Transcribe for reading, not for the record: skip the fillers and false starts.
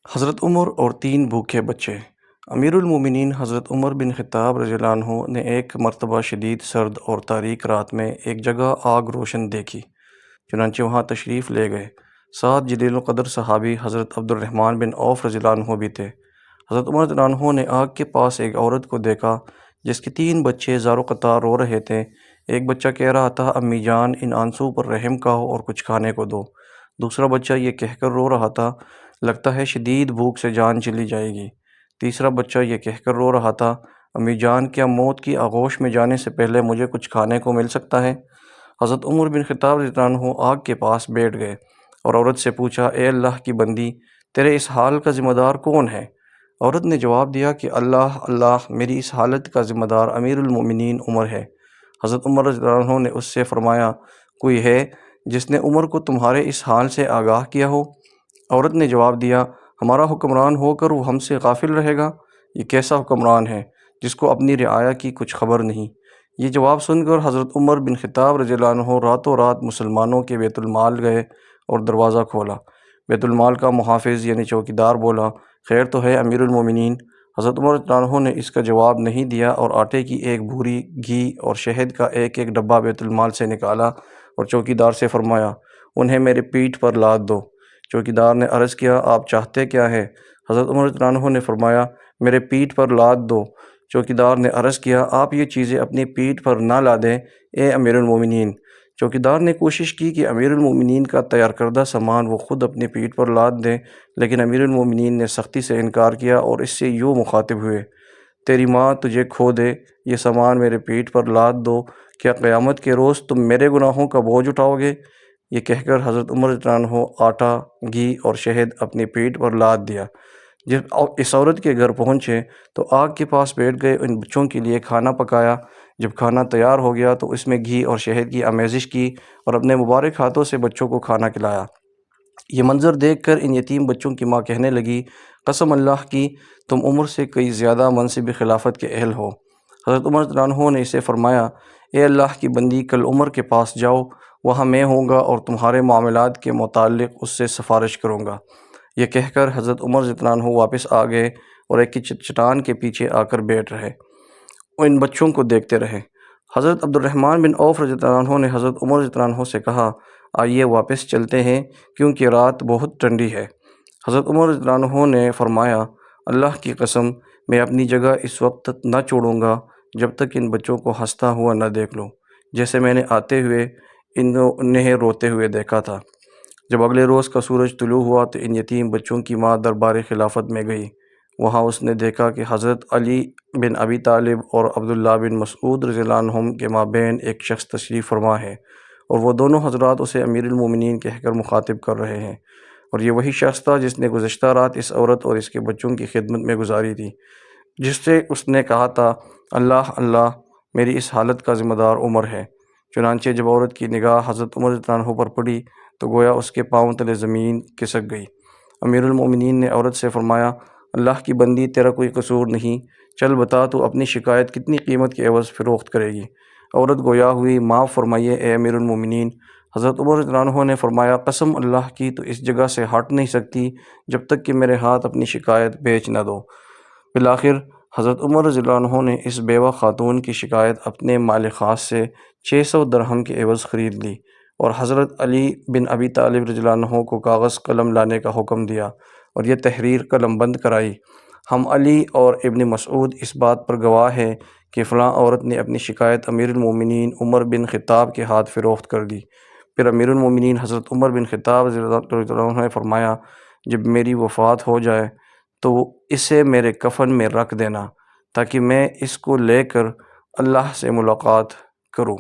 حضرت عمر اور 3 بھوکے بچے۔ امیر المومنین حضرت عمر بن خطاب رضی اللہ عنہ نے ایک مرتبہ شدید سرد اور تاریک رات میں ایک جگہ آگ روشن دیکھی، چنانچہ وہاں تشریف لے گئے۔ ساتھ جلیل القدر صحابی حضرت عبد الرحمن بن عوف رضی اللہ عنہ بھی تھے۔ حضرت عمر رضی اللہ عنہ نے آگ کے پاس ایک عورت کو دیکھا جس کے 3 بچے زار و قطار رو رہے تھے۔ ایک بچہ کہہ رہا تھا، امی جان ان آنسوں پر رحم کہو اور کچھ کھانے کو دو۔ دوسرا بچہ یہ کہہ کر رو رہا تھا، لگتا ہے شدید بھوک سے جان چلی جائے گی۔ تیسرا بچہ یہ کہہ کر رو رہا تھا، امی جان کیا موت کی آغوش میں جانے سے پہلے مجھے کچھ کھانے کو مل سکتا ہے؟ حضرت عمر بن خطاب رضی اللہ عنہ آگ کے پاس بیٹھ گئے اور عورت سے پوچھا، اے اللہ کی بندی، تیرے اس حال کا ذمہ دار کون ہے؟ عورت نے جواب دیا کہ اللہ اللہ، میری اس حالت کا ذمہ دار امیر المومنین عمر ہے۔ حضرت عمر رضی اللہ عنہ نے اس سے فرمایا، کوئی ہے جس نے عمر کو تمہارے اس حال سے آگاہ کیا ہو؟ عورت نے جواب دیا، ہمارا حکمران ہو کر وہ ہم سے غافل رہے گا؟ یہ کیسا حکمران ہے جس کو اپنی رعایا کی کچھ خبر نہیں؟ یہ جواب سن کر حضرت عمر بن خطاب رضی اللہ عنہ راتوں رات مسلمانوں کے بیت المال گئے اور دروازہ کھولا۔ بیت المال کا محافظ یعنی چوکیدار بولا، خیر تو ہے امیر المومنین؟ حضرت عمر رضی اللہ عنہ نے اس کا جواب نہیں دیا اور آٹے کی ایک بھوری، گھی اور شہد کا ایک ایک ڈبہ بیت المال سے نکالا اور چوکیدار سے فرمایا، انہیں میرے پیٹھ پر لاد دو۔ چوکیدار نے عرض کیا، آپ چاہتے کیا ہے؟ حضرت عمر رضی اللہ عنہ نے فرمایا، میرے پیٹھ پر لاد دو۔ چوکیدار نے عرض کیا، آپ یہ چیزیں اپنی پیٹھ پر نہ لادیں اے امیر المومنین۔ چوکیدار نے کوشش کی کہ امیر المومنین کا تیار کردہ سامان وہ خود اپنی پیٹھ پر لاد دیں، لیکن امیر المومنین نے سختی سے انکار کیا اور اس سے یوں مخاطب ہوئے، تیری ماں تجھے کھو دے، یہ سامان میرے پیٹھ پر لاد دو، کیا قیامت کے روز تم میرے گناہوں کا بوجھ اٹھاؤ گے؟ یہ کہہ کر حضرت عمر رضی اللہ عنہ آٹا، گھی اور شہد اپنی پیٹھ پر لاد دیا۔ جب اس عورت کے گھر پہنچے تو آگ کے پاس بیٹھ گئے، ان بچوں کے لیے کھانا پکایا۔ جب کھانا تیار ہو گیا تو اس میں گھی اور شہد کی آمیزش کی اور اپنے مبارک ہاتھوں سے بچوں کو کھانا کھلایا۔ یہ منظر دیکھ کر ان یتیم بچوں کی ماں کہنے لگی، قسم اللہ کی تم عمر سے کئی زیادہ منصب خلافت کے اہل ہو۔ حضرت عمر رضی اللہ عنہ نے اسے فرمایا، اے اللہ کی بندی، کل عمر کے پاس جاؤ، وہاں میں ہوں گا اور تمہارے معاملات کے متعلق اس سے سفارش کروں گا۔ یہ کہہ کر حضرت عمر رضی اللہ عنہ واپس آ گئے اور ایک چٹان کے پیچھے آ کر بیٹھ رہے اور ان بچوں کو دیکھتے رہے۔ حضرت عبد الرحمن بن عوف رضی اللہ عنہ نے حضرت عمر رضی اللہ عنہ سے کہا، آئیے واپس چلتے ہیں کیونکہ رات بہت ٹھنڈی ہے۔ حضرت عمر رضی اللہ عنہ نے فرمایا، اللہ کی قسم میں اپنی جگہ اس وقت تک نہ چھوڑوں گا جب تک ان بچوں کو ہنستا ہوا نہ دیکھ لوں، جیسے میں نے آتے ہوئے انہیں روتے ہوئے دیکھا تھا۔ جب اگلے روز کا سورج طلوع ہوا تو ان یتیم بچوں کی ماں دربار خلافت میں گئی۔ وہاں اس نے دیکھا کہ حضرت علی بن ابی طالب اور عبداللہ بن مسعود رضی اللہ عنہم کے مابین ایک شخص تشریف فرما ہے اور وہ دونوں حضرات اسے امیر المومنین کہہ کر مخاطب کر رہے ہیں، اور یہ وہی شخص تھا جس نے گزشتہ رات اس عورت اور اس کے بچوں کی خدمت میں گزاری تھی، جس سے اس نے کہا تھا، اللہ اللہ، میری اس حالت کا ذمہ دار عمر ہے۔ چنانچہ جب عورت کی نگاہ حضرت عمر رضی اللہ عنہ پر پڑی تو گویا اس کے پاؤں تلے زمین کھسک گئی۔ امیر المومنین نے عورت سے فرمایا، اللہ کی بندی، تیرا کوئی قصور نہیں، چل بتا تو اپنی شکایت کتنی قیمت کے عوض فروخت کرے گی؟ عورت گویا ہوئی، معاف فرمائیے اے امیر المومنین۔ حضرت عمر رضی اللہ عنہ نے فرمایا، قسم اللہ کی تو اس جگہ سے ہٹ نہیں سکتی جب تک کہ میرے ہاتھ اپنی شکایت بیچ نہ دو۔ بالآخر حضرت عمر رضی اللہ عنہ نے اس بیوہ خاتون کی شکایت اپنے مال خاص سے 600 درہم کے عوض خرید لی اور حضرت علی بن ابی طالب رضی اللہ عنہ کو کاغذ قلم لانے کا حکم دیا اور یہ تحریر قلم بند کرائی، ہم علی اور ابن مسعود اس بات پر گواہ ہیں کہ فلاں عورت نے اپنی شکایت امیر المومنین عمر بن خطاب کے ہاتھ فروخت کر دی۔ پھر امیر المومنین حضرت عمر بن خطاب رضی اللہ عنہ نے فرمایا، جب میری وفات ہو جائے تو اسے میرے کفن میں رکھ دینا تاکہ میں اس کو لے کر اللہ سے ملاقات کروں۔